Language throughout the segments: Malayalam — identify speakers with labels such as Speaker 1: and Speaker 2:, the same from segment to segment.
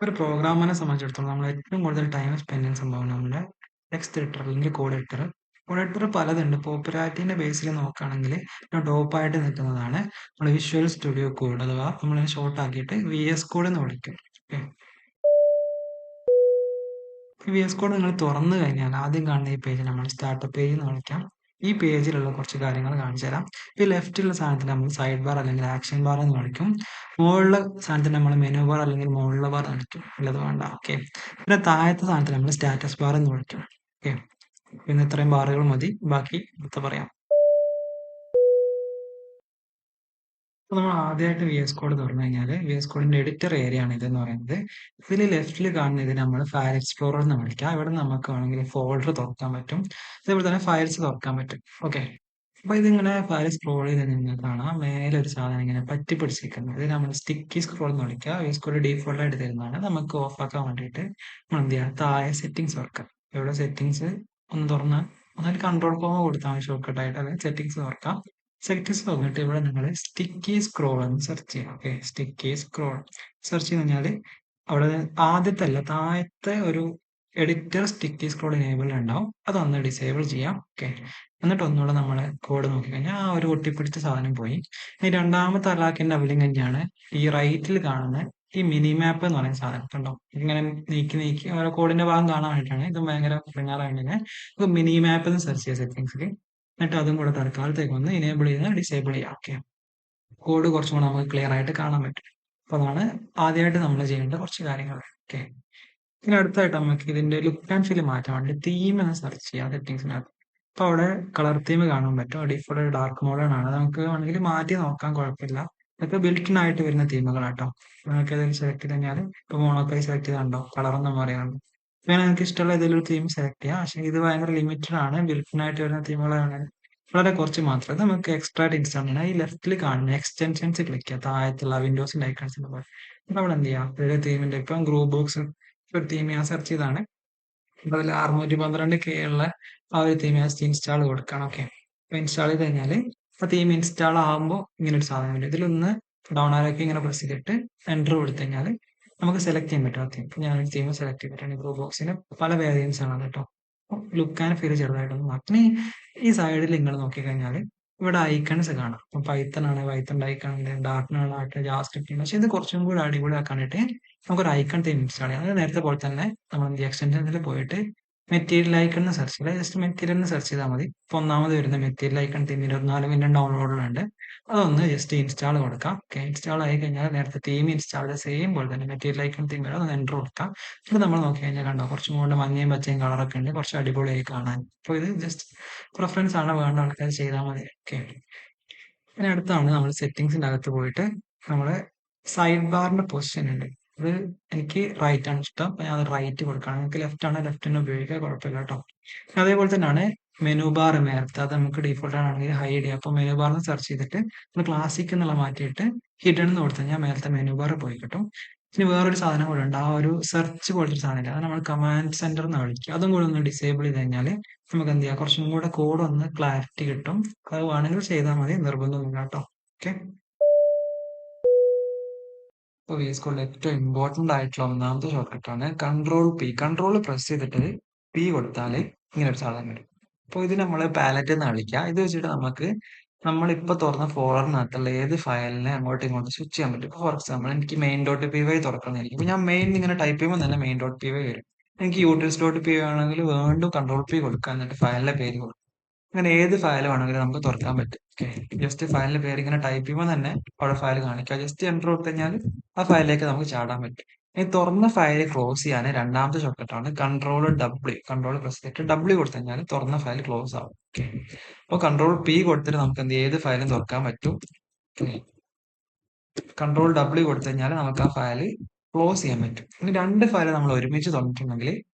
Speaker 1: ഒരു പ്രോഗ്രാമറിനെ സംബന്ധിച്ചിടത്തോളം നമ്മൾ ഏറ്റവും കൂടുതൽ ടൈം സ്പെൻഡ് ചെയ്യുന്ന സംഭവം നമ്മുടെ ടെക്സ്റ്റ് എഡിറ്റർ അല്ലെങ്കിൽ കോഡ് എഡിറ്റർ. കോഡ് എഡിറ്റർ പലതുണ്ട്. പോപ്പുലാരിറ്റീൻ്റെ ബേസിൽ നോക്കുകയാണെങ്കിൽ ടോപ്പായിട്ട് നിൽക്കുന്നതാണ് നമ്മൾ വിഷ്വൽ സ്റ്റുഡിയോ കോഡ്, അഥവാ നമ്മൾ ഷോർട്ട് ആക്കിയിട്ട് VS കോഡ് എന്ന് വിളിക്കും. ഓക്കെ, VS കോഡ് നിങ്ങൾ തുറന്നു കഴിഞ്ഞാൽ ആദ്യം കാണുന്ന ഈ പേജ് നമ്മൾ സ്റ്റാർട്ടപ്പ് പേജ് എന്ന് വിളിക്കാം. ഈ പേജിലുള്ള കുറച്ച് കാര്യങ്ങൾ കാണിച്ചു തരാം. ഈ ലെഫ്റ്റിലുള്ള സാധനത്തിന് നമ്മൾ സൈഡ് ബാർ അല്ലെങ്കിൽ ആക്ഷൻ ബാർ എന്ന് വിളിക്കും. മുകളിലെ സാധനത്തിന് നമ്മൾ മെനു ബാർ അല്ലെങ്കിൽ മുകളിലെ ബാർ എന്ന് വിളിക്കും. ഉള്ളത് വേണ്ട. ഓക്കെ, പിന്നെ താഴത്തെ സാധനത്തിന് നമ്മൾ സ്റ്റാറ്റസ് ബാർ എന്ന് വിളിക്കും. ഓക്കെ, പിന്നെ ഇത്രയും ബാറുകൾ മതി, ബാക്കി അടുത്ത പറയാം. അപ്പോൾ നമ്മൾ ആദ്യമായിട്ട് VS കോഡ് തുറന്നു കഴിഞ്ഞാൽ VS കോഡിന്റെ എഡിറ്റർ ഏരിയ ആണ് ഇതെന്ന് പറയുന്നത്. ഇതിൽ ലെഫ്റ്റിൽ കാണുന്ന ഇത് നമ്മൾ ഫയൽ എക്സ്പ്ലോറർ എന്ന് വിളിക്കാം. ഇവിടെ നമുക്ക് വേണമെങ്കിൽ ഫോൾഡർ തുറക്കാൻ പറ്റും, അതേപോലെ തന്നെ ഫയൽസ് തുറക്കാൻ പറ്റും. ഓക്കെ, അപ്പൊ ഇതിങ്ങനെ ഫയൽ സ്ക്രോൾ ചെയ്ത് നിങ്ങൾ കാണാം, മേലെ ഒരു സാധനം ഇങ്ങനെ പറ്റി പിടിച്ചിരിക്കുന്നത്. ഇത് നമ്മൾ സ്റ്റിക്കി സ്ക്രോൾ എന്ന് വിളിക്കുക. VS കോഡ് ഡീഫോൾട്ട് ആയിട്ട് തരുന്നതാണ്. നമുക്ക് ഓഫ് ആക്കാൻ വേണ്ടിയിട്ട് നമ്മൾ എന്ത് ചെയ്യുക, താഴെ സെറ്റിംഗ്സ് തുറക്കാം. ഇവിടെ സെറ്റിംഗ്സ് ഒന്ന് തുറന്നാൽ ഒന്നൊരു കൺട്രോൾ കോമ കൊടുത്താൽ ഷോർട്ട് കട്ട് ആയിട്ട്, അല്ലെങ്കിൽ സെറ്റിംഗ്സ് തുറക്കാം. സെറ്റിംഗ്സ് തുറന്നിട്ട് ഇവിടെ നിങ്ങൾ സ്റ്റിക്കി സ്ക്രോൾ എന്ന് സെർച്ച് ചെയ്യാം. ഓക്കെ, സ്റ്റിക്കി സ്ക്രോൾ സെർച്ച് ചെയ്ത് കഴിഞ്ഞാൽ അവിടെ ആദ്യത്തെ അല്ല താഴത്തെ ഒരു എഡിറ്റർ സ്റ്റിക്കി സ്ക്രോൾ എനേബിൾ ഉണ്ടാവും. അതൊന്ന് ഡിസേബിൾ ചെയ്യാം. ഓക്കെ, എന്നിട്ട് ഒന്നുകൂടെ നമ്മൾ കോഡ് നോക്കിക്കഴിഞ്ഞാൽ ആ ഒരു ഒട്ടിപ്പിടിച്ച സാധനം പോയി. ഇനി രണ്ടാമത്തെ അലാക്കിന്റെ അവലിംഗ് തന്നെയാണ് ഈ റൈറ്റിൽ കാണുന്ന ഈ മിനി മാപ്പ് എന്ന് പറയുന്ന സാധനം. കണ്ടോ, ഇങ്ങനെ നീക്കി നീക്കി ഓരോ കോഡിന്റെ ഭാഗം കാണാൻ വേണ്ടിയിട്ടാണ്. ഇത് ഭയങ്കര ഇറങ്ങാറാണെങ്കിൽ നമുക്ക് മിനി മാപ്പ് എന്ന് സെർച്ച് ചെയ്യാം സെറ്റിംഗ്സിൽ. എന്നിട്ട് അതും കൂടെ തൽക്കാലത്തേക്ക് ഒന്ന് ഇനേബിൾ ചെയ്ത് ഡിസേബിൾ ചെയ്യാം. ഓക്കെ, കോഡ് കുറച്ചും കൂടെ നമുക്ക് ക്ലിയർ ആയിട്ട് കാണാൻ പറ്റും. അപ്പൊ അതാണ് ആദ്യമായിട്ട് നമ്മൾ ചെയ്യേണ്ട കുറച്ച് കാര്യങ്ങൾ. ഓക്കെ, ഇനി അടുത്തായിട്ട് നമുക്ക് ഇതിന്റെ ലുക്ക് ആൻഡ് ഫീൽ മാറ്റാൻ വേണ്ടി തീം എന്ന് സെർച്ച് ചെയ്യാം സെറ്റിംഗ്സിനകത്ത്. അപ്പൊ അവിടെ കളർ തീം കാണാൻ പറ്റും. ഡിഫോൾട്ട് ഡാർക്ക് മോഡേൺ ആണ്. നമുക്ക് വേണമെങ്കിൽ മാറ്റി നോക്കാൻ, കുഴപ്പമില്ല. ഇതൊക്കെ ബിൽറ്റിൻ ആയിട്ട് വരുന്ന തീമുകളാട്ടോ. നിങ്ങൾക്ക് ഏതെങ്കിലും സെലക്ട് ചെയ്ത് കഴിഞ്ഞാൽ ഇപ്പൊ മോണോക്കായി സെലക്ട് ചെയ്താണ്ടോ കളറൊന്നും പറയാനുണ്ട്. അങ്ങനെ നിങ്ങൾക്ക് ഇഷ്ടമുള്ള ഏതെങ്കിലും ഒരു തീം സെലക്ട് ചെയ്യാം. പക്ഷേ ഇത് ഭയങ്കര ലിമിറ്റഡ് ആണ്. ബിൽറ്റിൻ ആയിട്ട് വരുന്ന തീമുകളാണ് വളരെ കുറച്ച് മാത്രമേ നമുക്ക് എക്സ്ട്രാ ആയിട്ട് ഇൻസ്റ്റാൾ ചെയ്യണം. ഈ ലെഫ്റ്റിൽ കാണുന്ന എക്സ്റ്റൻഷൻസ് ക്ലിക്ക് ചെയ്യുക. താഴത്തുള്ള വിൻഡോസിന്റെ ഐക്കൺസിന്റെ പോലെ അപ്പൊ അവിടെ എന്ത് ചെയ്യാം, ഒരു തീമിന്റെ ഇപ്പം ഗ്രൂപ്പ് ബോക്സ് ഒരു തീം ഞാൻ സെർച്ച് ചെയ്താണ്. അതിൽ 612K ഉള്ള ആ ഒരു തീം ജസ്റ്റ് ഇൻസ്റ്റാൾ കൊടുക്കണം. ഓക്കെ, അപ്പൊ ഇൻസ്റ്റാൾ ചെയ്ത് കഴിഞ്ഞാൽ ആ തീം ഇൻസ്റ്റാൾ ആകുമ്പോൾ ഇങ്ങനെ ഒരു സാധനം വരും. ഇതിലൊന്ന് ഡൗൺ ആരൊക്കെ ഇങ്ങനെ പ്രസ് ചെയ്തിട്ട് എൻ്റർ കൊടുത്തു കഴിഞ്ഞാൽ നമുക്ക് സെലക്ട് ചെയ്യാൻ പറ്റും ആ തീം. ഞാൻ ഒരു തീം സെലക്ട് ചെയ്തിട്ടാണ്. ഗ്രൂപ്പ് ബോക്സിന് പല വേരിയൻസ് ആണ് കേട്ടോ. ലുക്ക് ആൻഡ് ഫീൽ ചെറുതായിട്ടൊന്ന് മാറ്റി. ഈ സൈഡിൽ നിങ്ങൾ നോക്കിക്കഴിഞ്ഞാൽ ഇവിടെ ഐക്കൺസ് കാണാം. ഇപ്പം പൈത്തൺ ആണ്, പൈത്തൺ ഐക്കൺ ഉണ്ട്. ഡാർട്ടിനാണ്, ജാവാസ്ക്രിപ്റ്റ് ഉണ്ട്. പക്ഷെ ഇത് കുറച്ചും കൂടി അടിപൊളിയാക്കാനായിട്ട് നമുക്കൊരു ഐക്കൺ തീം ഇൻസ്റ്റാൾ ചെയ്യാം. അത് നേരത്തെ പോലെ തന്നെ നമ്മൾ എന്ത് എക്സ്റ്റൻഷനിൽ പോയിട്ട് മെറ്റീരിയൽ ഐക്കൺ എന്ന് സെർച്ച് ചെയ്താൽ ജസ്റ്റ് മെറ്റീരിയൽ എന്ന് സെർച്ച് ചെയ്താൽ മതി. ഇപ്പൊ ഒന്നാമത് വരുന്ന മെറ്റീരിയൽ ഐക്കൺ തീം 24 മില്യൺ ഡൗൺലോഡിലുണ്ട്. അതൊന്ന് ജസ്റ്റ് ഇൻസ്റ്റാൾ കൊടുക്കാം. ഓക്കെ, ഇൻസ്റ്റാൾ ആയി കഴിഞ്ഞാൽ നേരത്തെ തീം ഇൻസ്റ്റാൾ ചെയ്ത സെയിം പോലെ തന്നെ മെറ്റീരിയൽ ഐക്കൺ തീം വരെ ഒന്ന് എൻ്റർ കൊടുക്കാം. ഇത് നമ്മൾ നോക്കി കഴിഞ്ഞാൽ കണ്ടോ, കുറച്ചും കൂടെ മഞ്ഞയും പച്ചയും കളറൊക്കെ ഉണ്ട്, കുറച്ച് അടിപൊളിയായി കാണാൻ. അപ്പോൾ ഇത് ജസ്റ്റ് പ്രിഫറൻസ് ആണ്, വേണ്ട ആൾക്കാർ ചെയ്താൽ മതി. ഓക്കെ, പിന്നെ അടുത്താണ് നമ്മൾ സെറ്റിംഗ്സിന്റെ അകത്ത് പോയിട്ട് നമ്മള് സൈഡ് ബാറിന്റെ പൊസിഷൻ ഉണ്ട്. അത് എനിക്ക് റൈറ്റ് ആണ് ഇഷ്ടം. അപ്പൊ ഞാൻ അത് റൈറ്റ് കൊടുക്കണം. നിങ്ങൾക്ക് ലെഫ്റ്റ് ആണ്, ലെഫ്റ്റ് തന്നെ ഉപയോഗിക്കുക, കുഴപ്പമില്ല കേട്ടോ. അതേപോലെ തന്നെയാണ് മെനു ബാർ നേരത്തെ അത് നമുക്ക് ഡീഫോൾട്ട് ആണെങ്കിൽ ഹൈഡ് ചെയ്യാം. അപ്പൊ മെനു ബാർ സെർച്ച് ചെയ്തിട്ട് നമ്മൾ ക്ലാസിക് എന്നുള്ള മാറ്റിയിട്ട് ഹിഡൻ എന്ന് കൊടുത്തു കഴിഞ്ഞാൽ മേലത്തെ മെനു ബാർ പോയി കിട്ടും. ഇനി വേറൊരു സാധനം കൂടെ ഉണ്ട്, ആ ഒരു സെർച്ച് പോലത്തെ സാധനം ഇല്ല, അത് നമ്മൾ കമാൻഡ് സെന്റർ എന്ന് വിളിക്കുക. അതും കൂടെ ഒന്ന് ഡിസേബിൾ ചെയ്ത് കഴിഞ്ഞാൽ നമുക്ക് എന്ത് ചെയ്യാം, കുറച്ചും കൂടെ കോഡ് ഒന്ന് ക്ലാരിറ്റി കിട്ടും. അത് വേണമെങ്കിൽ ചെയ്താൽ മതി, നിർബന്ധമൊന്നുമില്ല കേട്ടോ. ഓക്കെ, ഇപ്പോൾ VS കോഡിൽ ഏറ്റവും ഇമ്പോർട്ടന്റ് ആയിട്ടുള്ള ഒന്നാമത്തെ ഷോർട്ട് കട്ടാണ് കൺട്രോൾ P. കൺട്രോൾ പ്രസ് ചെയ്തിട്ട് P കൊടുത്താൽ ഇങ്ങനെ ഒരു സാധനം വരും. അപ്പോൾ ഇത് നമ്മൾ പാലറ്റ് എന്ന് വിളിക്കുക. ഇത് വെച്ചിട്ട് നമുക്ക് നമ്മളിപ്പോൾ തുറന്ന ഫോൾഡറിനകത്തുള്ള ഏത് ഫയലിനെ അങ്ങോട്ടും ഇങ്ങോട്ടും സ്വിച്ച് ചെയ്യാൻ പറ്റും. ഫോർ എക്സാമ്പിൾ എനിക്ക് main.py തുറക്കണമെന്നായിരിക്കും. അപ്പോൾ ഞാൻ മെയിൻ ഇങ്ങനെ ടൈപ്പ് ചെയ്യുമ്പോൾ തന്നെ main.py വരും. എനിക്ക് utils.py ആണെങ്കിൽ വീണ്ടും കൺട്രോൾ P കൊടുക്കുക, എന്നിട്ട് ഫയലിന്റെ പേര് കൊടുക്കുക. അങ്ങനെ ഏത് ഫയൽ വേണമെങ്കിലും നമുക്ക് തുറക്കാൻ പറ്റും. ഓക്കെ, ജസ്റ്റ് ഫയലിന്റെ പേര് ഇങ്ങനെ ടൈപ്പ് ചെയ്യുമ്പോൾ തന്നെ അവിടെ ഫയൽ കാണിക്കുക. ജസ്റ്റ് എൻ്റർ കൊടുത്തു കഴിഞ്ഞാൽ ആ ഫയലിലേക്ക് നമുക്ക് ചാടാൻ പറ്റും. ഈ തുറന്ന ഫയൽ ക്ലോസ് ചെയ്യാൻ രണ്ടാമത്തെ ഷോർട്ട്കട്ടാണ് കൺട്രോൾ പ്രസ് ചെയ്തിട്ട് W കൊടുത്തു കഴിഞ്ഞാൽ തുറന്ന ഫയൽ ക്ലോസ് ആവും. ഓക്കെ, അപ്പോൾ കൺട്രോൾ P കൊടുത്തിട്ട് നമുക്ക് ഏത് ഫയലും തുറക്കാൻ പറ്റും. കൺട്രോൾ W കൊടുത്തു കഴിഞ്ഞാൽ നമുക്ക് ആ ഫയൽ ക്ലോസ് ചെയ്യാൻ പറ്റും. ഇനി രണ്ട് ഫയൽ നമ്മൾ ഒരുമിച്ച് തുറന്നിട്ടുണ്ടെങ്കിൽ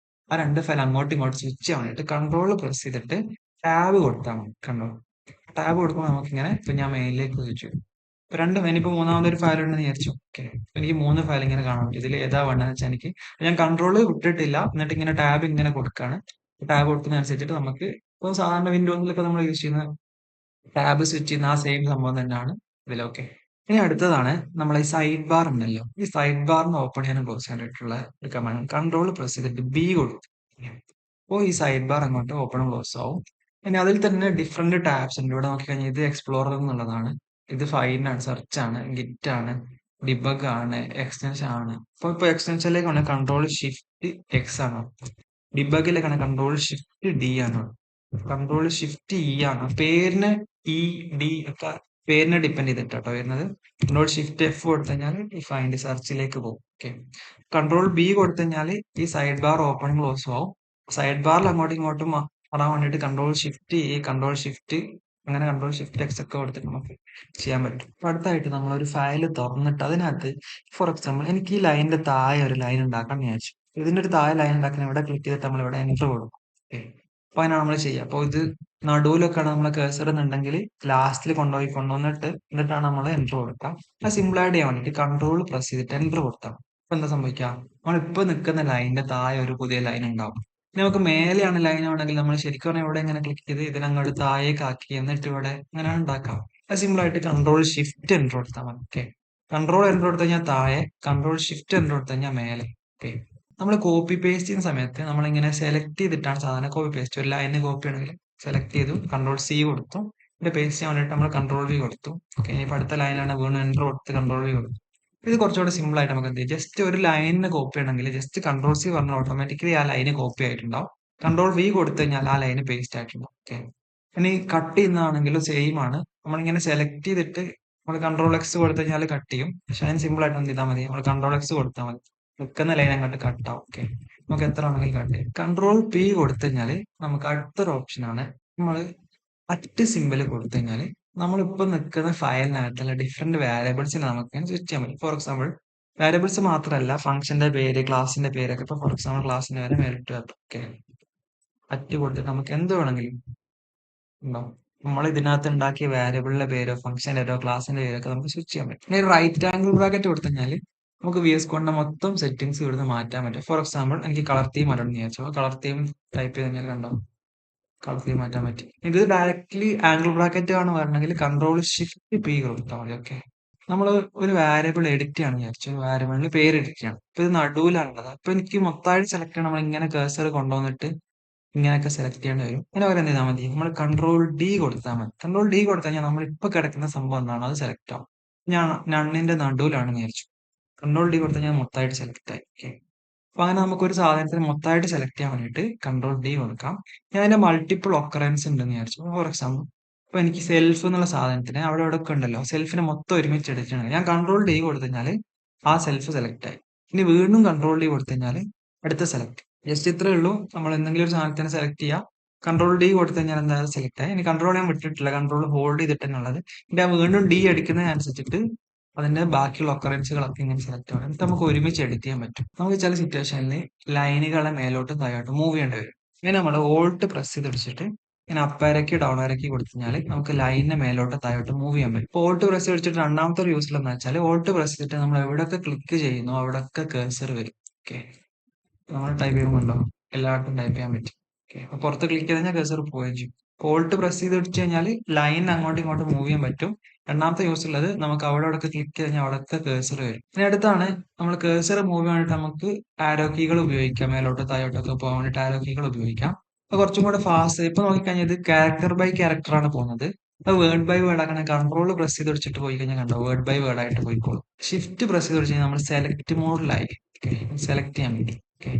Speaker 1: ആ രണ്ട് ഫയൽ അങ്ങോട്ടും ഇങ്ങോട്ടും സ്വിച്ച് ചെയ്യാൻ വേണ്ടിയിട്ട് കൺട്രോൾ പ്രസ് ചെയ്തിട്ട് ടാബ് കൊടുത്താൽ മതി. കണ്ടോ, ടാബ് കൊടുക്കുമ്പോൾ നമുക്ക് ഇങ്ങനെ ഇപ്പൊ ഞാൻ മെയിനിലേക്ക് സ്വിച്ച് ചെയ്യും. ഇപ്പൊ ഇനിയിപ്പോ മൂന്നാമതൊരു ഫയൽ ഉണ്ടെന്ന് വിചാരിച്ചു. ഓക്കെ, എനിക്ക് മൂന്ന് ഫയൽ ഇങ്ങനെ കാണാം. ഇതിൽ ഏതാ വേണ്ടതെന്ന് വെച്ചാൽ എനിക്ക് ഞാൻ കൺട്രോൾ വിട്ടിട്ടില്ല, എന്നിട്ട് ഇങ്ങനെ ടാബ് ഇങ്ങനെ കൊടുക്കാണ്. ടാബ് കൊടുക്കുന്നതനുസരിച്ചിട്ട് നമുക്ക് ഇപ്പോൾ സാധാരണ വിൻഡോസിലൊക്കെ നമ്മൾ യൂസ് ചെയ്യുന്ന ടാബ് സ്വിച്ച് ചെയ്യുന്ന ആ സെയിം സംഭവം തന്നെയാണ് ഇതിലൊക്കെ. ഇനി അടുത്തതാണ് നമ്മളെ ഈ സൈഡ് ബാർ ഉണ്ടല്ലോ. ഈ സൈഡ് ബാറിന് ഓപ്പൺ ചെയ്യാനും ക്ലോസ് ചെയ്യാനായിട്ടുള്ള ഒരു കമാൻഡ്. കൺട്രോൾ പ്രസ് ചെയ്തിട്ട് ബി കൊടുക്കും. അപ്പോൾ ഈ സൈഡ് ബാർ അങ്ങോട്ട് ഓപ്പണും ക്ലോസ് ആവും. ഇനി അതിൽ തന്നെ ഡിഫറെന്റ് ടാബ്സ് ഉണ്ട്. ഇവിടെ നോക്കിക്കഴിഞ്ഞാൽ ഇത് എക്സ്പ്ലോറർ എന്നുള്ളതാണ്. ഇത് ഫൈൻ ആണ്, സെർച്ച് ആണ്, ഗിറ്റ് ആണ്, ഡിബഗ് ആണ്, എക്സ്റ്റൻഷൻ ആണ്. ഇപ്പൊ എക്സ്റ്റൻഷനിലേക്ക് ആണ് കൺട്രോൾ ഷിഫ്റ്റ് എക്സ് ആണ്. ഡിബഗിലേക്കാണ് കൺട്രോൾ ഷിഫ്റ്റ് ഡി ആണ്. കൺട്രോൾ ഷിഫ്റ്റ് ഇ ആണ്. പേരിന് ഇ ഡി ഒക്കെ പേരിനെ ഡിപ്പെൻഡ് ചെയ്തിട്ടാട്ടോ വരുന്നത്. കൺട്രോൾ ഷിഫ്റ്റ് എഫ് കൊടുത്തു കഴിഞ്ഞാൽ ഈ ഫൈൻഡ് സെർച്ചിലേക്ക് പോകും. ഓക്കെ. കൺട്രോൾ ബി കൊടുത്തു കഴിഞ്ഞാൽ ഈ സൈഡ് ബാർ ഓപ്പണും ക്ലോസും ആവും. സൈഡ് ബാറിൽ അങ്ങോട്ടും ഇങ്ങോട്ടും മാറാൻ വേണ്ടിയിട്ട് കൺട്രോൾ ഷിഫ്റ്റ് ഈ കൺട്രോൾ ഷിഫ്റ്റ് അങ്ങനെ കൺട്രോൾ ഷിഫ്റ്റ് എക്സ് ഒക്കെ കൊടുത്തിട്ട് നമുക്ക് ചെയ്യാൻ പറ്റും. അപ്പൊ അടുത്തായിട്ട് നമ്മൾ ഒരു ഫയൽ തുറന്നിട്ട് അതിനകത്ത് ഫോർ എക്സാമ്പിൾ എനിക്ക് ഈ ലൈനിന്റെ താഴെ ഒരു ലൈൻ ഉണ്ടാക്കാൻ വിചാരിച്ചു. ഇതിന്റെ ഒരു താഴെ ലൈൻ ഉണ്ടാക്കാൻ ഇവിടെ ക്ലിക്ക് ചെയ്തിട്ട് നമ്മൾ ഇവിടെ എൻ്റർ കൊടുക്കും. ഓക്കെ. അപ്പൊ അതിനാണ് നമ്മൾ ചെയ്യുക. അപ്പോൾ ഇത് നടുവിലൊക്കെയാണ് നമ്മളെ കേസർ എന്നുണ്ടെങ്കിൽ ലാസ്റ്റിൽ കൊണ്ടുവന്നിട്ട് എന്നിട്ടാണ് നമ്മൾ എൻ്റർ കൊടുക്കുക. അത് സിമ്പിൾ ആയിട്ട് ചെയ്യാൻ വേണ്ടിയിട്ട് കൺട്രോൾ പ്രസ് ചെയ്തിട്ട് എൻ്റർ കൊടുത്താൽ അപ്പൊ എന്താ സംഭവിക്കുക? നമ്മളിപ്പോ നിൽക്കുന്ന ലൈനിന്റെ താഴെ ഒരു പുതിയ ലൈൻ ഉണ്ടാവും. ഇനി നമുക്ക് മേലെയാണ് ലൈൻ ആണെങ്കിൽ നമ്മൾ ശരിക്കും പറഞ്ഞാൽ ഇവിടെ ഇങ്ങനെ ക്ലിക്ക് ചെയ്ത് ഇതിനങ്ങോട്ട് താഴേക്ക് ആക്കി എന്നിട്ട് ഇവിടെ ഇങ്ങനെ ഉണ്ടാക്കാം. അത് സിമ്പിൾ ആയിട്ട് കൺട്രോൾ ഷിഫ്റ്റ് എൻ്റർ കൊടുത്താൽ മതി. ഓക്കെ. കൺട്രോൾ എൻ്റർ കൊടുത്തു കഴിഞ്ഞാൽ താഴെ, കൺട്രോൾ ഷിഫ്റ്റ് എൻ്റർ കൊടുത്തു കഴിഞ്ഞാൽ മേലെ. ഓക്കെ. നമ്മൾ കോപ്പി പേസ്റ്റ് ചെയ്യുന്ന സമയത്ത് നമ്മളിങ്ങനെ സെലക്ട് ചെയ്തിട്ടാണ് സാധാരണ കോപ്പി പേസ്റ്റ്. ഒരു ലൈന് കോപ്പി ആണെങ്കിൽ സെലക്ട് ചെയ്തു, കൺട്രോൾ സി കൊടുത്തു, പിന്നെ പേസ്റ്റ് ചെയ്യാൻ വേണ്ടിയിട്ട് നമ്മൾ കൺട്രോൾ വി കൊടുത്തു. ഓക്കെ. ഇനിയിപ്പോൾ അടുത്ത ലൈനാണ് വീണ്ടും എൻ്റർ കൊടുത്ത് കൺട്രോൾ വി കൊടുത്തു. ഇത് കുറച്ചുകൂടെ സിമ്പിൾ ആയിട്ട് നമുക്ക് എന്ത് ചെയ്യാം, ജസ്റ്റ് ഒരു ലൈനിന് കോപ്പി ആണെങ്കിൽ ജസ്റ്റ് കൺട്രോൾ സി പറഞ്ഞാൽ ഓട്ടോമാറ്റിക്കലി ആ ലൈന് കോപ്പി ആയിട്ടുണ്ടാവും. കൺട്രോൾ വി കൊടുത്തു കഴിഞ്ഞാൽ ആ ലൈന് പേസ്റ്റ് ആയിട്ടുണ്ടാവും. ഓക്കെ. ഇനി കട്ട് ചെയ്യുന്നതാണെങ്കിലും സെയിം ആണ്. നമ്മളിങ്ങനെ സെലക്ട് ചെയ്തിട്ട് നമ്മൾ കൺട്രോൾ എക്സ് കൊടുത്തു കഴിഞ്ഞാൽ കട്ട് ചെയ്യും. പക്ഷെ അതിന് സിമ്പിൾ ആയിട്ട് എന്ത് ചെയ്താൽ മതി, നമ്മൾ കൺട്രോൾ എക്സ് കൊടുത്താൽ മതി, നിൽക്കുന്ന ലൈൻ അങ്ങോട്ട് കട്ട് ആവും. ഓക്കെ. നമുക്ക് എത്ര ആണെങ്കിലും കട്ട് ചെയ്യും. കൺട്രോൾ പി കൊടുത്തു കഴിഞ്ഞാൽ നമുക്ക് അടുത്തൊരു ഓപ്ഷനാണ്. നമ്മൾ അറ്റ് സിമ്പിൾ കൊടുത്തു കഴിഞ്ഞാൽ നമ്മളിപ്പോൾ നിൽക്കുന്ന ഫയലിനകത്തുള്ള ഡിഫറെന്റ് വാരിയബിൾസിനെ നമുക്ക് സ്വിച്ച് ചെയ്യാൻ പറ്റും. ഫോർ എക്സാമ്പിൾ വാരിയബിൾസ് മാത്രമല്ല, ഫംഗ്ഷന്റെ പേര്, ക്ലാസിന്റെ പേരൊക്കെ ഇപ്പൊ ഫോർ എക്സാമ്പിൾ ക്ലാസിന്റെ പേര് മേലിട്ട് വെക്കാം. ഓക്കെ. അറ്റ് കൊടുത്തിട്ട് നമുക്ക് എന്ത് വേണമെങ്കിലും ഉണ്ടാവും. നമ്മൾ ഇതിനകത്ത് ഉണ്ടാക്കിയ വാരിയബിളിന്റെ പേരോ ഫംഗ്ഷന്റെ പേരോ ക്ലാസിന്റെ പേരോ ഒക്കെ നമുക്ക് സ്വിച്ച് ചെയ്യാൻ പറ്റും. ഇനി റൈറ്റ് ആംഗിൾ ബ്രാക്കറ്റ് കൊടുത്തു കഴിഞ്ഞാൽ നമുക്ക് VS Codeന്റെ മൊത്തം സെറ്റിംഗ്സ് ഇവിടുന്ന് മാറ്റാൻ പറ്റും. ഫോർ എക്സാമ്പിൾ എനിക്ക് കളർ തീം മാറ്റണം എന്ന് വിചാരിച്ചു. കളർ തീം ടൈപ്പ് ചെയ്ത് കഴിഞ്ഞാൽ കണ്ടോ കളർ തീം മാറ്റാൻ പറ്റി. ഇത് ഡയറക്ട്ലി ആംഗിൾ ബ്രാക്കറ്റ് ആണ് വരണമെങ്കിൽ കൺട്രോൾ ഷിഫ്റ്റ് പി കൊടുത്താൽ മതി. ഓക്കെ. നമ്മൾ ഒരു വാരിയബിൾ എഡിറ്റ് ചെയ്യാന്ന് വിചാരിച്ചു. വാരിയബിളിന് പേര് എഡിറ്റ് ചെയ്യണം. ഇപ്പൊ ഇത് നടുവിലാണുള്ളത്. അപ്പൊ എനിക്ക് മൊത്തമായിട്ട് സെലക്ട് ചെയ്യണം. നമ്മൾ ഇങ്ങനെ കേസർ കൊണ്ടുവന്നിട്ട് ഇങ്ങനെയൊക്കെ സെലക്ട് ചെയ്യേണ്ടി വരും. ഇതിന് പകരം എന്ത് ചെയ്താൽ മതി, നമ്മൾ കൺട്രോൾ ഡി കൊടുത്താൽ മതി. കൺട്രോൾ ഡി കൊടുത്തു കഴിഞ്ഞാൽ നമ്മൾ ഇപ്പൊ കിടക്കുന്ന സംഭവം എന്താണോ അത് സെലക്ട് ആവും. ഞാൻ നണ്ണിന്റെ നടുവിലാണെന്ന് വിചാരിച്ചു. കൺട്രോൾ ഡി കൊടുത്തു കഴിഞ്ഞാൽ മൊത്തമായിട്ട് സെലക്ട് ആയി. ഓക്കെ. അപ്പൊ അങ്ങനെ നമുക്ക് ഒരു സാധനത്തിന് മൊത്തമായിട്ട് സെലക്ട് ചെയ്യാൻ വേണ്ടിയിട്ട് കൺട്രോൾ ഡി കൊടുക്കാം. ഞാൻ അതിന്റെ മൾട്ടിപ്പിൾ ഒക്കറൻസ് ഉണ്ടെന്ന് വിചാരിച്ചു. ഫോർ എക്സാമ്പിൾ ഇപ്പൊ എനിക്ക് സെൽഫ് എന്നുള്ള സാധനത്തിന് അവിടെ ഇവിടെ ഒക്കെ ഉണ്ടല്ലോ, സെൽഫിനെ മൊത്തം ഒരുമിച്ച് എടുക്കണം. ഞാൻ കൺട്രോൾ ഡി കൊടുത്തു കഴിഞ്ഞാൽ ആ സെൽഫ് സെലക്ട് ആയി. ഇനി വീണ്ടും കൺട്രോൾ ഡി കൊടുത്തു കഴിഞ്ഞാൽ അടുത്ത സെലക്ട്. ജസ്റ്റ് ഇത്രേ ഉള്ളൂ. നമ്മൾ എന്തെങ്കിലും ഒരു സാധനത്തിന് സെലക്ട് ചെയ്യാം, കൺട്രോൾ ഡി കൊടുത്തു കഴിഞ്ഞാൽ എന്തായാലും സെലക്ട് ആയി. ഇനി കൺട്രോൾ ഞാൻ വിട്ടിട്ടില്ല, കൺട്രോൾ ഹോൾഡ് ചെയ്തിട്ടുള്ളത്. ഇനി ആ വീണ്ടും ഡി അടിക്കുന്നതിനനുസരിച്ചിട്ട് അതിന്റെ ബാക്കിയുള്ള ഒക്കറൻസുകളൊക്കെ ഇങ്ങനെ സെലക്ട് ആവും. എന്നിട്ട് നമുക്ക് ഒരുമിച്ച് എഡിറ്റ് ചെയ്യാൻ പറ്റും. നമുക്ക് ചില സിറ്റുവേഷനിൽ ലൈനുകളെ മേലോട്ടും താഴോട്ടും മൂവ് ചെയ്യേണ്ടി വരും. ഇങ്ങനെ നമ്മൾ ഓൾട്ട് പ്രസ് ചെയ്ത് പിടിച്ചിട്ട് ഇങ്ങനെ അപ്പരക്കി ഡൗൺ ആരക്കി കൊടുത്തു കഴിഞ്ഞാൽ നമുക്ക് ലൈനിനെ മേലോട്ട് താഴോട്ട് മൂവ് ചെയ്യാൻ പറ്റും. ഇപ്പോൾ ഓൾട്ട് പ്രസ് പിടിച്ചിട്ട് രണ്ടാമത്തെ ഒരു യൂസിൽ എന്ന് വെച്ചാൽ ഓൾട്ട് പ്രസ് ചെയ്തിട്ട് നമ്മൾ എവിടെയൊക്കെ ക്ലിക്ക് ചെയ്യുന്നു അവിടെയൊക്കെ കേഴ്സർ വരും. ഓക്കെ. നമ്മൾ ടൈപ്പ് ചെയ്യുമ്പോണ്ടോ എല്ലായിടത്തും ടൈപ്പ് ചെയ്യാൻ പറ്റും. ഓക്കെ. അപ്പൊ പുറത്ത് ക്ലിക്ക് ചെയ്ത് കഴിഞ്ഞാൽ കേഴ്സർ പോവുകയും ചെയ്യും. ഓൾട്ട് പ്രസ് ചെയ്ത് വെച്ച് കഴിഞ്ഞാൽ ലൈൻ അങ്ങോട്ടും ഇങ്ങോട്ടും മൂവ് ചെയ്യാൻ പറ്റും. രണ്ടാമത്തെ യൂസ് ഉള്ളത് നമുക്ക് അവിടെ അവിടെ ക്ലിക്ക് ചെയ്ത് കഴിഞ്ഞാൽ അവിടെയൊക്കെ കേഴ്സർ വരും. ഇനി അടുത്താണ് നമ്മൾ കേഴ്സർ മൂവ് ചെയ്യാൻ വേണ്ടിയിട്ട് നമുക്ക് ആരോ കീകൾ ഉപയോഗിക്കാം. മേലോട്ടോ താഴോട്ടൊക്കെ പോകാൻ വേണ്ടിയിട്ട് ആരോ കീകൾ ഉപയോഗിക്കാം. അപ്പൊ കുറച്ചും കൂടെ ഫാസ്റ്റ്. ഇപ്പൊ നോക്കിക്കഴിഞ്ഞാൽ ഇത് ക്യാരക്ടർ ബൈ ക്യാരക്ടർ ആണ് പോകുന്നത്. അത് വേർഡ് ബൈ വേർഡ് ആക്കണ കൺട്രോൾ പ്രസ് ചെയ്ത് വെച്ചിട്ട് പോയി കഴിഞ്ഞാൽ കണ്ടോ വേർഡ് ബൈ വേർഡ് ആയിട്ട് പോയിക്കോളും. ഷിഫ്റ്റ് പ്രസ് ചെയ്ത് വെച്ച് കഴിഞ്ഞാൽ നമ്മൾ സെലക്ട് മോഡിലായി. സെലക്ട് ചെയ്യാൻ വേണ്ടി. ഓക്കെ.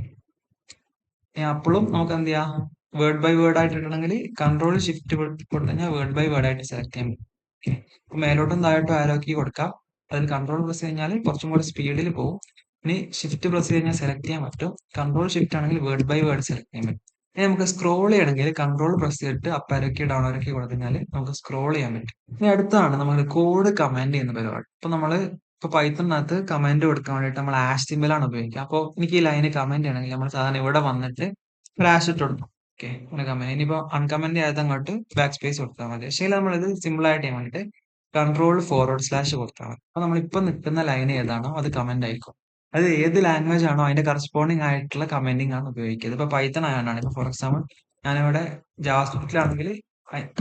Speaker 1: അപ്പോഴും നമുക്ക് എന്ത് ചെയ്യാം, വേർഡ് ബൈ വേർഡ് ആയിട്ട് ഇടണമെങ്കിൽ കൺട്രോൾ ഷിഫ്റ്റ് കൊടുത്തു കഴിഞ്ഞാൽ വേർഡ് ബൈ വേർഡ് ആയിട്ട് സെലക്ട് ചെയ്യാൻ പറ്റും. ഓക്കെ. അപ്പൊ മേലോട്ടും താഴോട്ടും ആരോ കീ കൊടുക്കാം. അതിൽ കൺട്രോൾ പ്രസ് കഴിഞ്ഞാൽ കുറച്ചും കൂടി സ്പീഡിൽ പോകും. ഇനി ഷിഫ്റ്റ് പ്രസ് കഴിഞ്ഞാൽ സെലക്ട് ചെയ്യാൻ പറ്റും. കൺട്രോൾ ഷിഫ്റ്റ് ആണെങ്കിൽ വേർഡ് ബൈ വേർഡ് സെലക്ട് ചെയ്യാൻ പറ്റും. ഇനി നമുക്ക് സ്ക്രോൾ ചെയ്യണമെങ്കിൽ കൺട്രോൾ പ്രസ് ചെയ്തിട്ട് up arrow key down arrow key കൊടുത്തു കഴിഞ്ഞാൽ നമുക്ക് സ്ക്രോൾ ചെയ്യാൻ പറ്റും. ഇനി അടുത്താണ് നമ്മൾ കോഡ് കമാൻഡ് ചെയ്യുന്ന പരിപാടി. ഇപ്പൊ നമ്മള് ഇപ്പൊ പൈത്തണിനകത്ത് കമാൻഡ് കൊടുക്കാൻ വേണ്ടിയിട്ട് നമ്മൾ ആഷ് സിമ്പലാണ് ഉപയോഗിക്കുക. അപ്പോൾ എനിക്ക് ഈ ലൈന് കമന്റ് ചെയ്യണമെങ്കിൽ നമ്മൾ സാധാരണ ഇവിടെ വന്നിട്ട് ഒരു ആഷ് ഇട്ട് കൊടുക്കും. ഓക്കെ. കമന്റ് ഇനിയിപ്പോ അൺകമന്റ് ചെയ്ത് അങ്ങോട്ട് ബാക്ക് സ്പേസ് കൊടുത്താൽ മതി. പക്ഷേ നമ്മളിത് സിമ്പിൾ ആയിട്ട് ചെയ്യാൻ വേണ്ടിയിട്ട് കൺട്രോൾ ഫോർവേഡ് സ്ലാഷ് കൊടുത്താൽ മതി. അപ്പൊ നമ്മളിപ്പോ നിൽക്കുന്ന ലൈൻ ഏതാണോ അത് കമന്റ് ആയിരിക്കും. അത് ഏത് ലാംഗ്വേജ് ആണോ അതിന്റെ കറസ്പോണ്ടിങ് ആയിട്ടുള്ള കമന്റിംഗ് ആണ് ഉപയോഗിക്കുന്നത്. ഇപ്പൊ പൈത്തൺ ആയതാണ്. ഇപ്പൊ ഫോർ എക്സാമ്പിൾ ഞാനിവിടെ ജാവാസ്ക്രിപ്റ്റിലാണെങ്കിൽ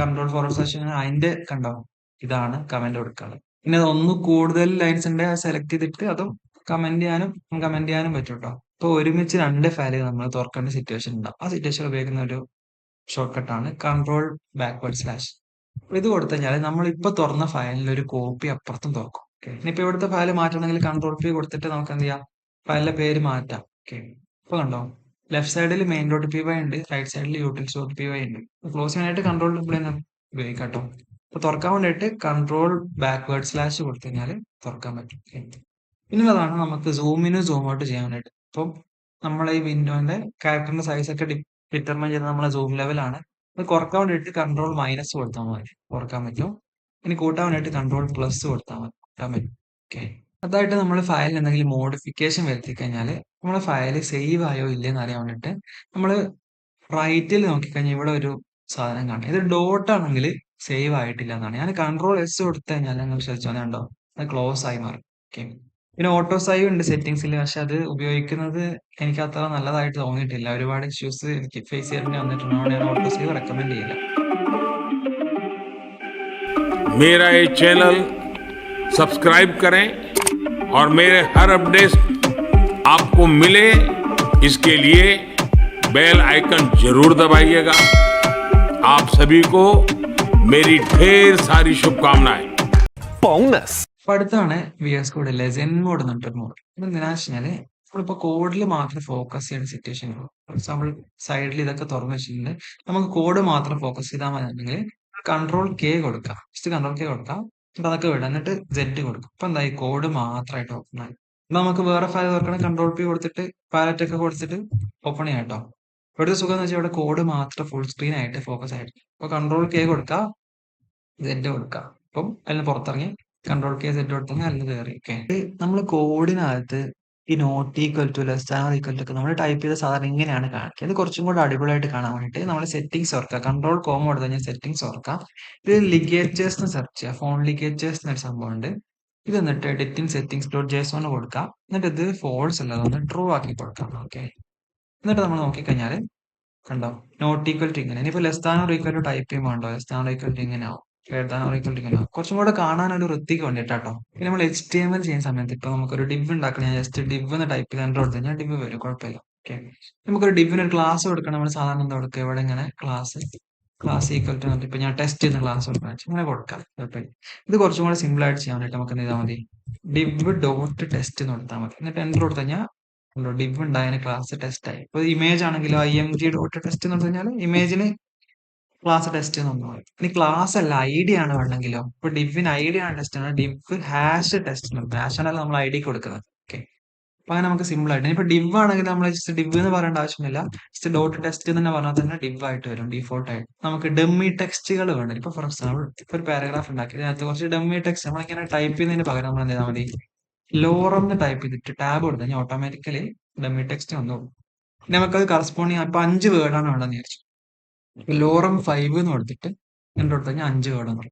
Speaker 1: കൺട്രോൾ ഫോർവേഡ് സ്ലാഷ് അതിന്റെ കണ്ടോ ഇതാണ് കമന്റ് കൊടുക്കാറ്. പിന്നെ അത് ഒന്ന് കൂടുതൽ ലൈൻസ് ഉണ്ട് സെലക്ട് ചെയ്തിട്ട് അതും കമന്റ് ചെയ്യാനും പറ്റും കേട്ടോ. ഇപ്പൊ ഒരുമിച്ച് രണ്ട് ഫയലുകൾ നമ്മൾ തുറക്കേണ്ട സിറ്റുവേഷൻ ഉണ്ടാവും. ആ സിറ്റുവേഷൻ ഉപയോഗിക്കുന്ന ഒരു ഷോർട്ട് കട്ടാണ് കൺട്രോൾ ബാക്ക്വേർഡ് സ്ലാഷ്. ഇത് കൊടുത്തു കഴിഞ്ഞാൽ നമ്മൾ ഇപ്പൊ തുറന്ന ഫയലിൽ ഒരു കോപ്പി അപ്പുറത്തും തുറക്കും. ഓക്കെ, ഇനിയിപ്പോ ഇവിടുത്തെ ഫയൽ മാറ്റണമെങ്കിൽ കൺട്രോൾ പി കൊടുത്തിട്ട് നമുക്ക് എന്ത് ചെയ്യാം, ഫയലിന്റെ പേര് മാറ്റാം. ഓക്കെ, ഇപ്പൊ കണ്ടോ, ലെഫ്റ്റ് സൈഡിൽ മെയിൻ ഡോട്ട് പി വൈ ഉണ്ട്, റൈറ്റ് സൈഡിൽ യൂട്ടിൽസ് ഡോട്ട് പി വൈ ഉണ്ട്. ക്ലോസ് ചെയ്യാനായിട്ട് കൺട്രോൾ ഉപയോഗിക്കാം കേട്ടോ. അപ്പൊ തുറക്കാൻ വേണ്ടിയിട്ട് കൺട്രോൾ ബാക്ക്വേർഡ് സ്ലാഷ് കൊടുത്തു കഴിഞ്ഞാൽ തുറക്കാൻ പറ്റും. Okay. പിന്നുള്ളതാണ് നമുക്ക് സൂം ഇൻ സൂം ഔട്ട് ചെയ്യാൻ വേണ്ടിയിട്ട്. ഇപ്പം നമ്മളെ ഈ വിൻഡോന്റെ ക്യാരക്ടറിന്റെ സൈസ് ഒക്കെ ഡിറ്റർമൈൻ ചെയ്യുന്നത് നമ്മളെ സൂം ലെവലാണ്. അത് കുറക്കാൻ വേണ്ടിയിട്ട് കൺട്രോൾ മൈനസ് കൊടുത്താൽ മതി, കുറക്കാൻ പറ്റും. ഇനി കൂട്ടാൻ വേണ്ടിയിട്ട് കൺട്രോൾ പ്ലസ് കൊടുത്താൽ മതി, കൂട്ടാൻ പറ്റും. ഓക്കെ, അതായിട്ട് നമ്മൾ ഫയലിൽ എന്തെങ്കിലും മോഡിഫിക്കേഷൻ വരുത്തി കഴിഞ്ഞാൽ നമ്മളെ ഫയൽ സേവ് ആയോ ഇല്ലയെന്ന് അറിയാൻ വേണ്ടിയിട്ട് നമ്മൾ റൈറ്റിൽ നോക്കിക്കഴിഞ്ഞാൽ ഇവിടെ ഒരു സാധനം കാണാം. ഇത് ഡോട്ട് ആണെങ്കിൽ സേവ് ആയിട്ടില്ല എന്നാണ്. ഞാൻ കൺട്രോൾ എസ് കൊടുത്തു കഴിഞ്ഞാൽ നിങ്ങൾ ശ്രദ്ധിച്ചോ, ഉണ്ടോ, അത് ക്ലോസ് ആയി മാറും. ഓക്കെ, പിന്നെ ഓട്ടോ സേവ് ഉണ്ട് സെറ്റിംഗ്സിൽ, പക്ഷെ അത് ഉപയോഗിക്കുന്നത് എനിക്ക് അത്ര നല്ലതായിട്ട് തോന്നിയിട്ടില്ല. ഒരുപാട് ഇഷ്യൂസ് എനിക്ക് ഫേസ് ചെയ്യേണ്ടി വന്നിട്ടുണ്ട്. ഞാൻ ഓട്ടോ സേവ് റെക്കമെൻഡ് ചെയ്യില്ല.
Speaker 2: मेरा ये चैनल सब्सक्राइब करें और मेरे हर अपडेट आपको मिले, इसके लिए बेल आइकन जरूर दबाइएगा। आप सभी को मेरी ढेर सारी शुभकामनाएं।
Speaker 3: ബോണസ്.
Speaker 1: അപ്പൊ അടുത്താണ് വി എസ് കോഡിലെ സെൻ മോഡ് എന്ന് പറഞ്ഞിട്ടൊരു മോഡ്. ഇത് എന്താണെന്ന് വെച്ചാൽ നമ്മളിപ്പോ കോഡിൽ മാത്രം ഫോക്കസ് ചെയ്യുന്ന സിറ്റുവേഷൻ. ഫോർ എക്സാമ്പിൾ സൈഡിൽ ഇതൊക്കെ തുറന്നു വെച്ചിട്ടുണ്ട്, നമുക്ക് കോഡ് മാത്രം ഫോക്കസ് ചെയ്താൽ മതി. കൺട്രോൾ കെ കൊടുക്കാം, ജസ്റ്റ് കൺട്രോൾ കെ കൊടുക്കാം, എന്നിട്ട് അതൊക്കെ വിടാം, എന്നിട്ട് സെഡ് കൊടുക്കാം. അപ്പൊ എന്തായി, കോഡ് മാത്രമായിട്ട് ഓപ്പൺ ആയി. അപ്പൊ നമുക്ക് വേറെ ഫയൽ തുറക്കണം, കൺട്രോൾ പി കൊടുത്തിട്ട് പാലറ്റ് ഒക്കെ കൊടുത്തിട്ട് ഓപ്പൺ ചെയ്യാം കേട്ടോ. ഇവിടുത്തെ സുഖം എന്ന് വെച്ചാൽ ഇവിടെ കോഡ് മാത്രം ഫുൾ സ്ക്രീൻ ആയിട്ട് ഫോക്കസ് ആയിട്ട്. അപ്പൊ കൺട്രോൾ കെ കൊടുക്കാം, സെഡ് കൊടുക്കാം. അപ്പം അതിന് പുറത്തിറങ്ങി കൺട്രോൾ കെ സെഡ് കൊടുത്തെങ്കിൽ അതിൽ കയറി. ഓക്കെ, നമ്മൾ കോഡിനകത്ത് ഈ not equal to, less than equal to ഒക്കെ നമ്മൾ ടൈപ്പ് ചെയ്ത സാധാരണ ഇങ്ങനെയാണ് കാണിക്കുക. ഇത് കുറച്ചും കൂടെ അടിപൊളിയായിട്ട് കാണാൻ വേണ്ടിയിട്ട് നമ്മൾ സെറ്റിംഗ്സ് ഓർക്കുക, കൺട്രോൾ കോം കൊടുത്തു കഴിഞ്ഞാൽ സെറ്റിംഗ്സ് ഓർക്കാം. ഇത് ലിഗേച്ചേഴ്സ് എന്ന് സെർച്ച് ചെയ്യുക, ഫോൺ ലിഗേച്ചേഴ്സ് എന്നൊരു സംഭവം ഉണ്ട്. ഇത് എന്നിട്ട് എഡിറ്റിംഗ് സെറ്റിംഗ്സ് ഡോട്ട് ജേസോൺ കൊടുക്കാം, എന്നിട്ട് ഇത് ഫോൾസ് അല്ല ഒന്ന് ട്രൂ ആക്കി കൊടുക്കാം. ഓക്കെ, എന്നിട്ട് നമ്മൾ നോക്കിക്കഴിഞ്ഞാൽ കണ്ടോ, നോട്ട് ഈക്വൽ ടു ഇങ്ങനെ. ഇനിയിപ്പോ less than or equal to type ചെയ്യുമ്പോൾ less than or equal to ഇങ്ങനെ ആവും, കുറച്ചും കൂടെ കാണാൻ ഒരു വൃത്തിക്ക് വേണ്ടിയിട്ടോ. പിന്നെ നമ്മൾ HTML ചെയ്യുന്ന സമയത്ത് ഇപ്പൊ നമുക്കൊരു ഡിവ് ഉണ്ടാക്കണം, ഞാൻ ജസ്റ്റ് ഡിവ് എന്ന് ടൈപ്പ് ചെയ്ത് എൻ്റർ കൊടുത്തു കഴിഞ്ഞാൽ ഡിവ് വരും, കുഴപ്പമില്ല. ഓക്കെ, നമുക്കൊരു ഡിവിന് ഒരു ക്ലാസ് കൊടുക്കണം. നമ്മൾ സാധാരണ എന്താ കൊടുക്കുക, ഇവിടെ ഇങ്ങനെ ക്ലാസ് ഈക്വൽ ടു ഇപ്പൊ ഞാൻ ടെസ്റ്റ് ചെയ്യുന്ന ക്ലാസ് കൊടുക്കണം, ഇങ്ങനെ കൊടുക്കാം, കുഴപ്പമില്ല. ഇത് കുറച്ചും കൂടെ സിമ്പിൾ ആയിട്ട് ചെയ്യാൻ വേണ്ടിയിട്ട് നമുക്ക് എന്ത് ചെയ്താൽ മതി, ഡിവ് ഡോട്ട് ടെസ്റ്റ് എന്ന് കൊടുത്താൽ മതി. എന്നിട്ട് എൻ്റർ കൊടുത്തു കഴിഞ്ഞാൽ ഡിവ് ഉണ്ടായ ക്ലാസ് ടെസ്റ്റ് ആയി. ഇപ്പൊ ഇമേജ് ആണെങ്കിലോ IMG ഡോട്ട് ടെസ്റ്റ് എന്ന് പറഞ്ഞു കഴിഞ്ഞാൽ ഇമേജിന് ക്ലാസ് ടെസ്റ്റ് എന്ന് പറയും. ഇനി ക്ലാസ് അല്ല ID ആണ് വേണമെങ്കിലോ, ഇപ്പൊ ഡിവിന് ID ആണ് ടെസ്റ്റ് ആണ്, ഡിവ് ഹാഷ് ടെസ്റ്റ് ഹാഷ് ആണല്ലോ നമ്മൾ ID കൊടുക്കുന്നത്. ഓക്കെ, അപ്പൊ അങ്ങനെ നമുക്ക് സിമ്പിൾ ആയിട്ട്. ഇനിയിപ്പോ ഡിവ് ആണെങ്കിൽ നമ്മൾ ജസ്റ്റ് ഡിവ് എന്ന് പറയേണ്ട ആവശ്യമില്ല, ജസ്റ്റ് ഡോട്ട് ടെസ്റ്റ് എന്ന് തന്നെ പറഞ്ഞാൽ തന്നെ ഡിവ് ആയിട്ട് വരും ഡീഫോൾട്ട് ആയിട്ട്. നമുക്ക് ഡമ്മി ടെക്സ്റ്റുകൾ വേണം. ഇപ്പൊ ഫോർ എക്സാമ്പിൾ ഇപ്പൊ ഒരു പാരഗ്രാഫ് ഉണ്ടാക്കി, അതിനകത്ത് കുറച്ച് ഡമ്മി ടെക്സ്റ്റ് നമ്മളിങ്ങനെ ടൈപ്പ് ചെയ്യുന്നതിന് പകരം നമ്മൾ എന്ത് ചെയ്താൽ മതി, ലോറം എന്ന് ടൈപ്പ് ചെയ്തിട്ട് ടാബ് കൊടുത്തു കഴിഞ്ഞാൽ ഓട്ടോമാറ്റിക്കലി ഡമ്മി ടെക്സ്റ്റ് വന്നു. പിന്നെ നമുക്കത് കറസ്പോണ്ടിങ് ഇപ്പൊ 5 വേർഡാണ് വേണ്ടെന്ന് വിചാരിച്ചു, ലോറം 5 എന്ന് കൊടുത്തിട്ട് എൻ്റർ കൊടുത്തു കഴിഞ്ഞാൽ 5 വേർഡ് എന്ന് പറയും.